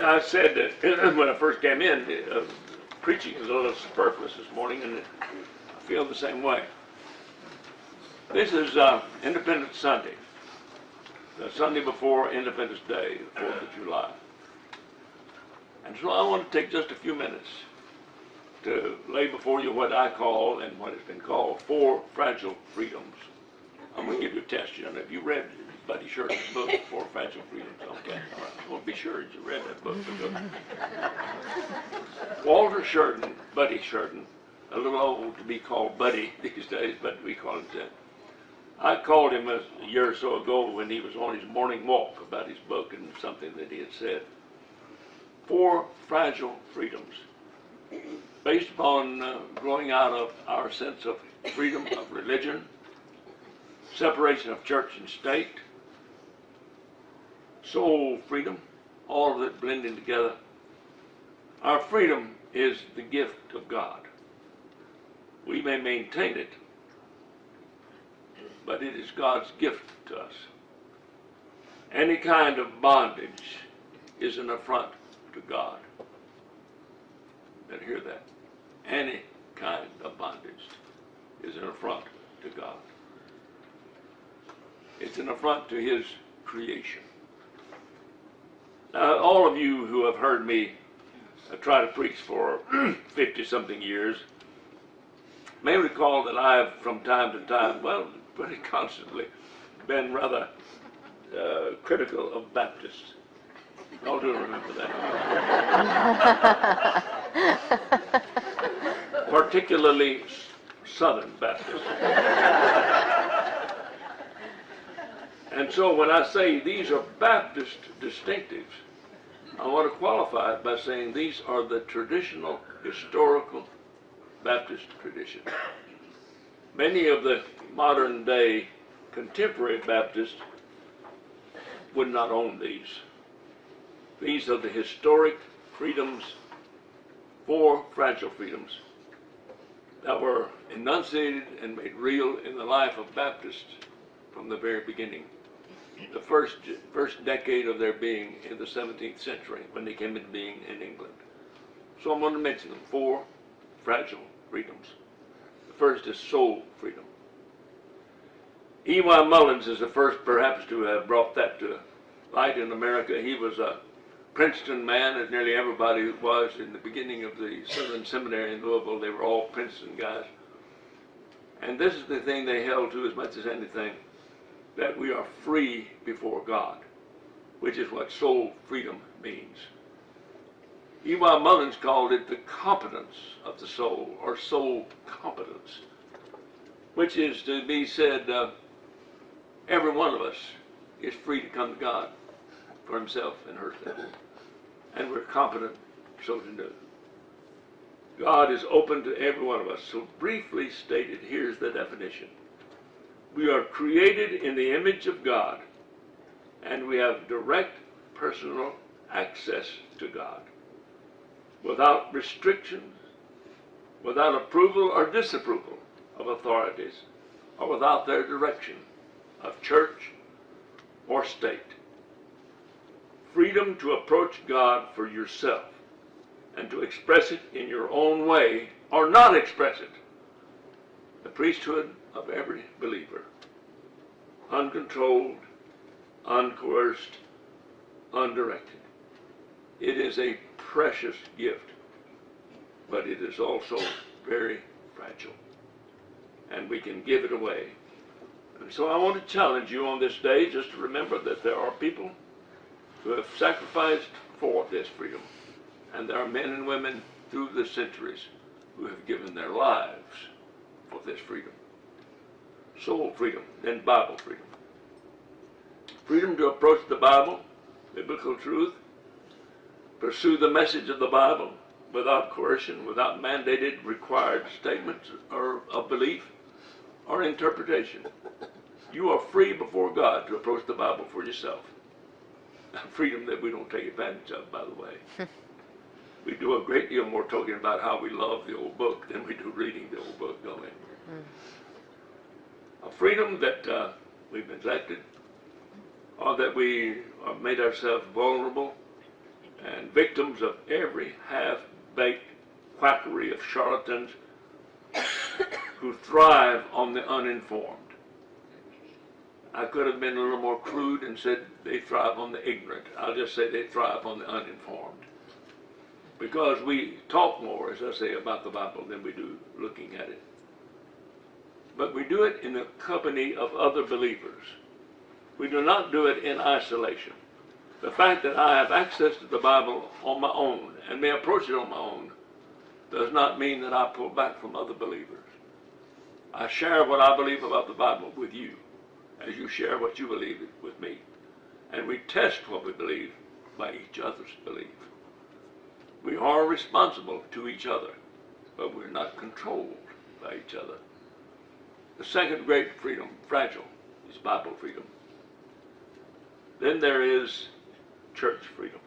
I said that when I first came in, preaching is a little superfluous this morning, and I feel the same way. This is Independence Sunday, the Sunday before Independence Day, the 4th of July. And so I want to take just a few minutes to lay before you what I call, and what has been called, 4 fragile freedoms. I'm going to give you a test. You know, have you read Buddy Sheridan's book, 4 Fragile Freedoms? Okay, all right. I want to be sure that you read that book. Walter Sheridan, Buddy Sheridan, a little old to be called Buddy these days, but we call him that. I called him a year or so ago when he was on his morning walk about his book and something that he had said. 4 fragile freedoms, based upon growing out of our sense of freedom of religion, separation of church and state, soul freedom, all of it blending together. Our freedom is the gift of God. We may maintain it, but it is God's gift to us. Any kind of bondage is an affront to God. You better hear that. Any kind of bondage is an affront to God. It's an affront to His creation. Now, all of you who have heard me try to preach for 50-something years may recall that I have, from time to time, well, pretty constantly, been rather critical of Baptists. Y'all do remember that. Particularly Southern Baptists. And so when I say these are Baptist distinctives, I want to qualify it by saying these are the traditional, historical Baptist tradition. Many of the modern day contemporary Baptists would not own these. These are the historic freedoms, 4 fragile freedoms, that were enunciated and made real in the life of Baptists from the very beginning. The first decade of their being in the 17th century, when they came into being in England. So I'm going to mention them, 4 fragile freedoms. The first is soul freedom. E.Y. Mullins is the first perhaps to have brought that to light in America. He was a Princeton man, as nearly everybody was in the beginning of the Southern Seminary in Louisville. They were all Princeton guys. And this is the thing they held to as much as anything, that we are free before God, which is what soul freedom means. E.Y. Mullins called it the competence of the soul, or soul competence, which is to be said, every one of us is free to come to God for himself and herself, and we're competent so to do. God is open to every one of us. So briefly stated, here's the definition. We are created in the image of God, and we have direct personal access to God, without restrictions, without approval or disapproval of authorities, or without their direction of church or state. Freedom to approach God for yourself and to express it in your own way or not express it. The priesthood of every believer. Uncontrolled, uncoerced, undirected. It is a precious gift, but it is also very fragile, and we can give it away. And so I want to challenge you on this day just to remember that there are people who have sacrificed for this freedom, and there are men and women through the centuries who have given their lives for this freedom. Soul freedom, then Bible freedom. Freedom to approach the Bible, biblical truth, pursue the message of the Bible without coercion, without mandated required statements or of belief or interpretation. You are free before God to approach the Bible for yourself. Freedom that we don't take advantage of, by the way. We do a great deal more talking about how we love the old book than we do reading the old book, don't we? A freedom that we've neglected, or that we have made ourselves vulnerable and victims of every half-baked quackery of charlatans who thrive on the uninformed. I could have been a little more crude and said they thrive on the ignorant. I'll just say they thrive on the uninformed. Because we talk more, as I say, about the Bible than we do looking at it. But we do it in the company of other believers. We do not do it in isolation. The fact that I have access to the Bible on my own and may approach it on my own does not mean that I pull back from other believers. I share what I believe about the Bible with you, as you share what you believe with me. And we test what we believe by each other's belief. We are responsible to each other, but we're not controlled by each other. The second great freedom, fragile, is Bible freedom. Then there is church freedom.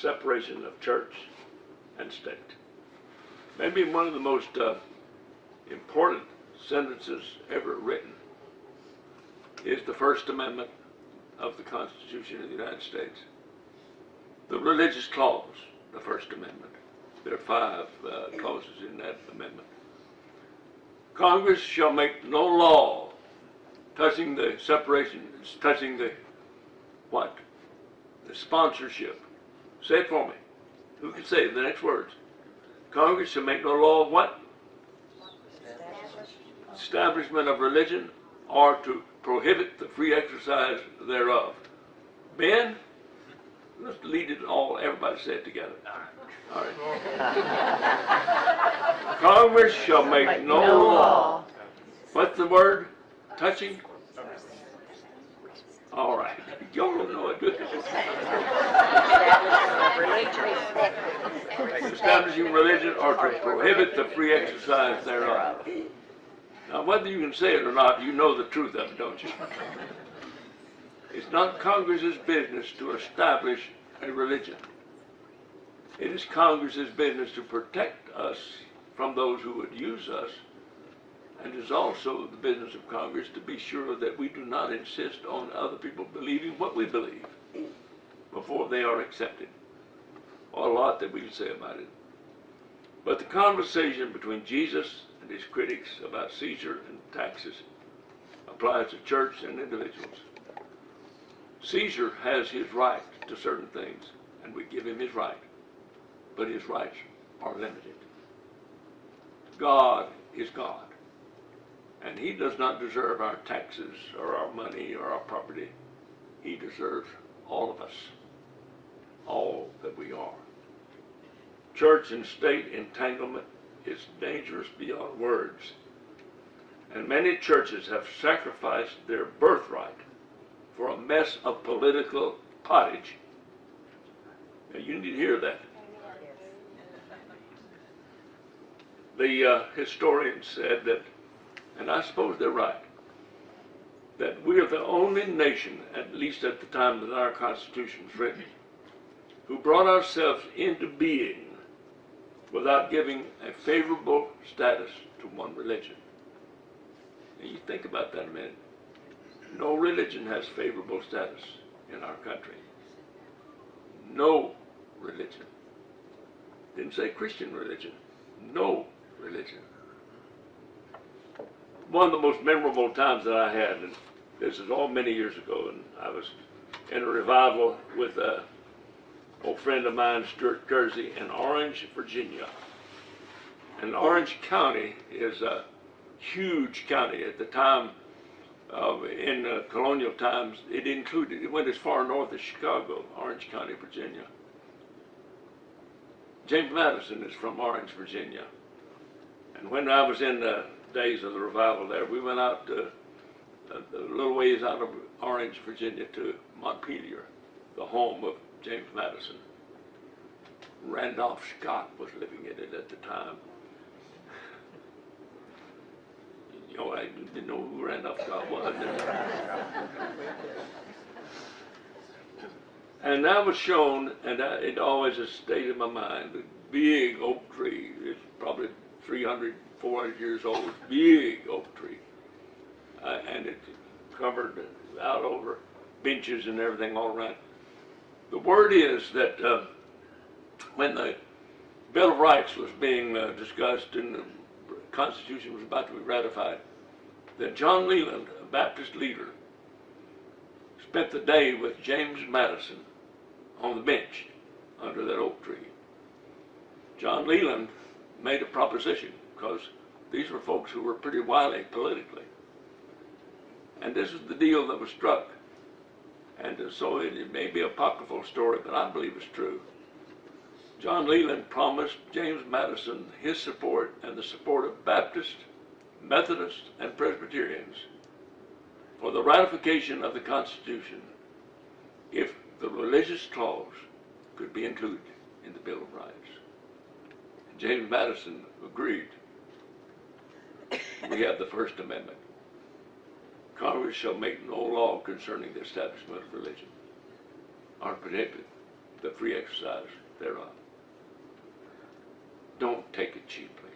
Separation of church and state. Maybe one of the most important sentences ever written is the First Amendment of the Constitution of the United States. The religious clause, the First Amendment. There are 5 clauses in that amendment. Congress shall make no law touching the separation, touching the what? The sponsorship. Say it for me. Who can say the next words? Congress shall make no law of what? Establishment of religion, or to prohibit the free exercise thereof. Ben, let's lead it all. Everybody say it together. All right. Congress shall make no law. What's the word? Touching? All right. Y'all don't know it, do you? Establishing religion or to prohibit the free exercise thereof. Now, whether you can say it or not, you know the truth of it, don't you? It's not Congress's business to establish a religion. It is Congress's business to protect us from those who would use us, and it is also the business of Congress to be sure that we do not insist on other people believing what we believe before they are accepted. A lot that we can say about it. But the conversation between Jesus and his critics about Caesar and taxes applies to church and individuals. Caesar has his right to certain things, and we give him his right, but his rights are limited. God is God, and he does not deserve our taxes or our money or our property. He deserves all of us, all that we are. Church and state entanglement is dangerous beyond words, and many churches have sacrificed their birthright for a mess of political pottage. Now, you need to hear that. The historians said that, and I suppose they're right, that we are the only nation, at least at the time that our Constitution was written, who brought ourselves into being without giving a favorable status to one religion. And you think about that a minute. No religion has favorable status in our country. No religion. Didn't say Christian religion. No religion. One of the most memorable times that I had, and this is all many years ago, and I was in a revival with a old friend of mine, Stuart Kersey, in Orange, Virginia. And Orange County is a huge county. At the time, in colonial times, it went as far north as Chicago, Orange County, Virginia. James Madison is from Orange, Virginia. And when I was in the days of the revival there, we went out a little ways out of Orange, Virginia to Montpelier, the home of James Madison. Randolph Scott was living in it at the time. You know, I didn't know who Randolph Scott was. And I was shown, and it always has stayed in my mind, the big oak tree. It's probably 300, 400 years old, big oak tree. And it's covered out over benches and everything all around. The word is that when the Bill of Rights was being discussed and the Constitution was about to be ratified, that John Leland, a Baptist leader, spent the day with James Madison on the bench under that oak tree. John Leland made a proposition, because these were folks who were pretty wily politically. And this is the deal that was struck. And so it may be an apocryphal story, but I believe it's true. John Leland promised James Madison his support and the support of Baptists, Methodists, and Presbyterians for the ratification of the Constitution if the religious clause could be included in the Bill of Rights. And James Madison agreed. We have the First Amendment. Congress shall make no law concerning the establishment of religion, or prohibit the free exercise thereof. Don't take it cheaply.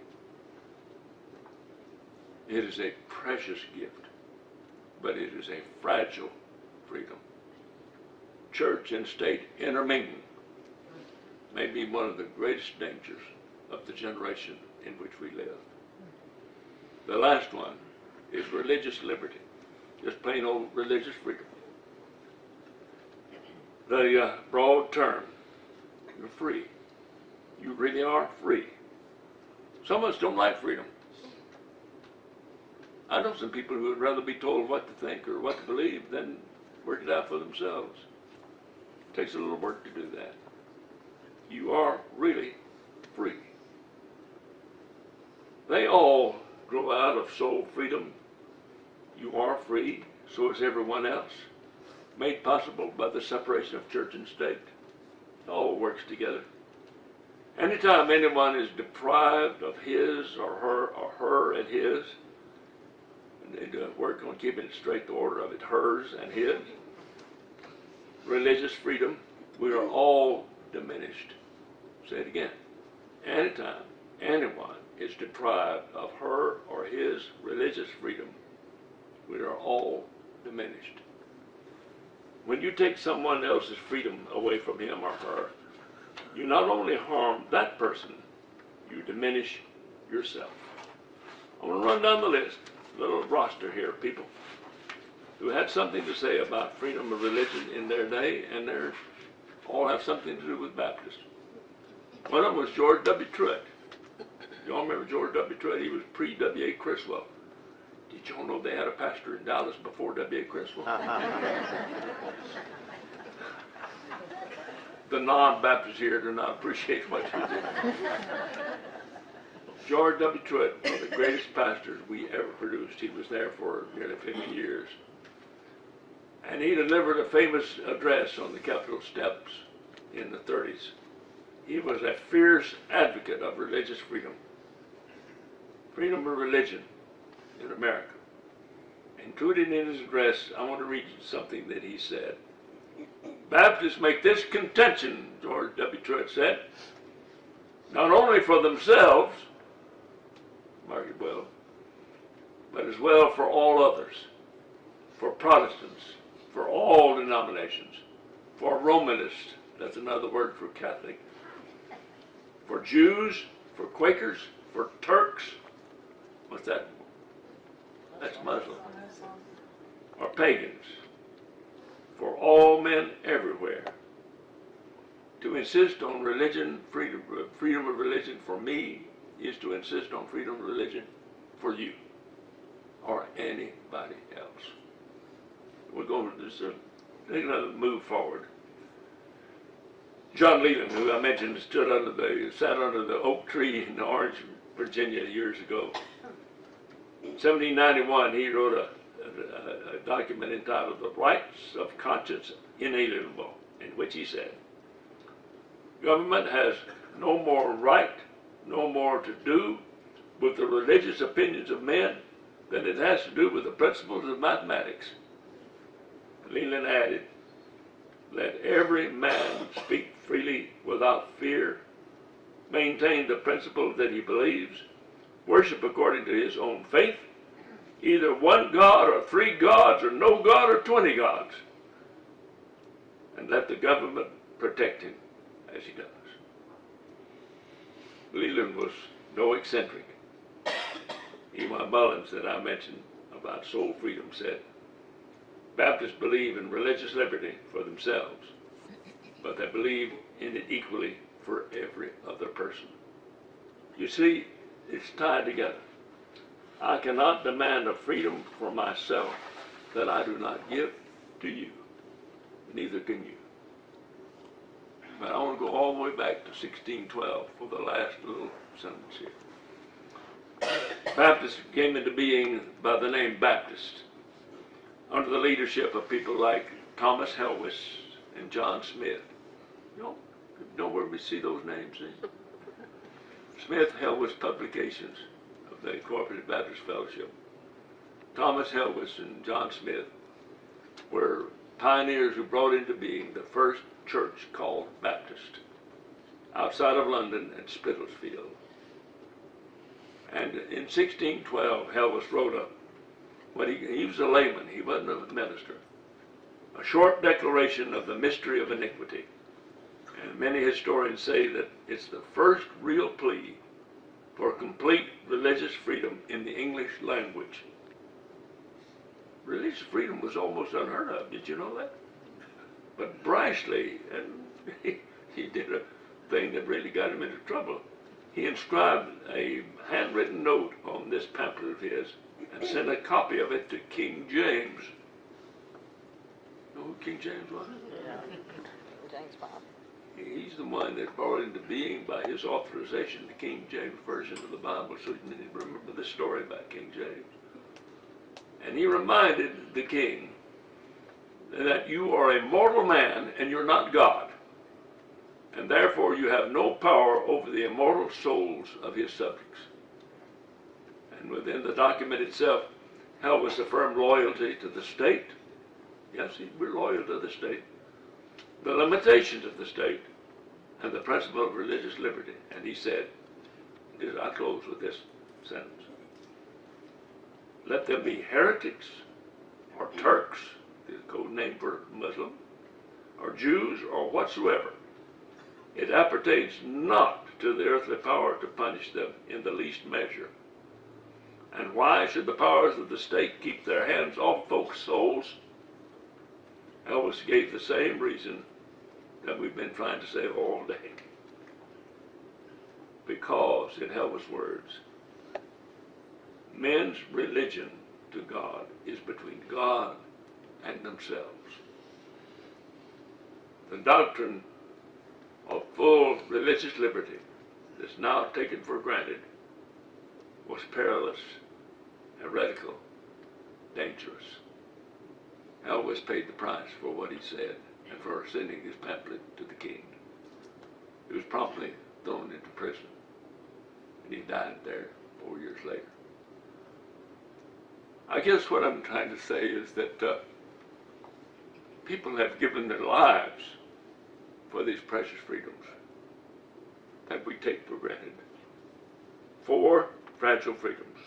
It is a precious gift, but it is a fragile freedom. Church and state intermingling may be one of the greatest dangers of the generation in which we live. The last one is religious liberty. Just plain old religious freedom. The broad term, you're free. You really are free. Some of us don't like freedom. I know some people who would rather be told what to think or what to believe than work it out for themselves. It takes a little work to do that. You are really free. They all grow out of soul freedom. You are free, so is everyone else, made possible by the separation of church and state. It all works together. Anytime anyone is deprived of his or her and his, and they do work on keeping it straight, the order of it, hers and his, religious freedom, we are all diminished. Say it again. Anytime anyone is deprived of her or his religious freedom, we are all diminished. When you take someone else's freedom away from him or her, you not only harm that person, you diminish yourself. I'm going to run down the list, a little roster here of people who had something to say about freedom of religion in their day, and they all have something to do with Baptists. One of them was George W. Truett. Y'all remember George W. Truett? He was pre-W.A. Criswell. Did y'all know they had a pastor in Dallas before W.A. Criswell? The non-Baptists here do not appreciate what you do. George W. Truett, one of the greatest pastors we ever produced. He was there for nearly 50 years. And he delivered a famous address on the Capitol steps in the 30s. He was a fierce advocate of religious freedom. Freedom of religion in America. Included in his address, I want to read you something that he said. Baptists make this contention, George W. Truett said, not only for themselves, mark it well, but as well for all others, for Protestants, for all denominations, for Romanists, that's another word for Catholic, for Jews, for Quakers, for Turks, what's that? That's Muslim. Or pagans, for all men everywhere. To insist on religion, freedom of religion for me is to insist on freedom of religion for you or anybody else. We're going to just take another move forward. John Leland, who I mentioned, sat under the oak tree in Orange, Virginia years ago. In 1791, he wrote a document entitled The Rights of Conscience Inalienable, in which he said, government has no more right, no more to do with the religious opinions of men than it has to do with the principles of mathematics. Leland added, let every man speak freely without fear, maintain the principle that he believes, worship according to his own faith, either one God or three gods or no God or 20 gods, and let the government protect him as he does. Leland was no eccentric. Eli Mullins, that I mentioned about soul freedom, said, Baptists believe in religious liberty for themselves, but they believe in it equally for every other person. You see, it's tied together. I cannot demand a freedom for myself that I do not give to you. Neither can you. But I want to go all the way back to 1612 for the last little sentence here. Baptists came into being by the name Baptist under the leadership of people like Thomas Helwys and John Smith. You know where we see those names in? Smith Helwys Publications of the Incorporated Baptist Fellowship. Thomas Helwys and John Smith were pioneers who brought into being the first church called Baptist outside of London at Spitalfield. And in 1612, Helwys wrote when he was a layman, he wasn't a minister, a short declaration of the mystery of iniquity. And many historians say that it's the first real plea for complete religious freedom in the English language. Religious freedom was almost unheard of. Did you know that? But Brashley, and he did a thing that really got him into trouble. He inscribed a handwritten note on this pamphlet of his and sent a copy of it to King James. You know who King James was? Yeah. James Bob. He's the one that brought into being, by his authorization, the King James Version of the Bible, so you remember the story about King James. And he reminded the king that you are a mortal man and you're not God, and therefore you have no power over the immortal souls of his subjects. And within the document itself, Helwys affirmed loyalty to the state. Yes, we're loyal to the state. The limitations of the state and the principle of religious liberty. And he said, I close with this sentence, let them be heretics or Turks, the code name for Muslim, or Jews or whatsoever. It appertains not to the earthly power to punish them in the least measure. And why should the powers of the state keep their hands off folks' souls? Elvis gave the same reason that we've been trying to say all day. Because, in Elvis' words, men's religion to God is between God and themselves. The doctrine of full religious liberty that's now taken for granted was perilous, heretical, dangerous. Elvis paid the price for what he said and for sending his pamphlet to the king. He was promptly thrown into prison, and he died there 4 years later. I guess what I'm trying to say is that people have given their lives for these precious freedoms that we take for granted. 4 fragile freedoms: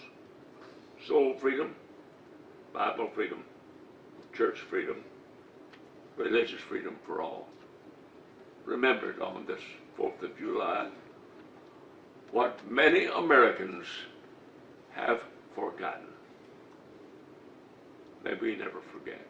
soul freedom, Bible freedom, church freedom, religious freedom for all. Remembered on this 4th of July, what many Americans have forgotten. May we never forget.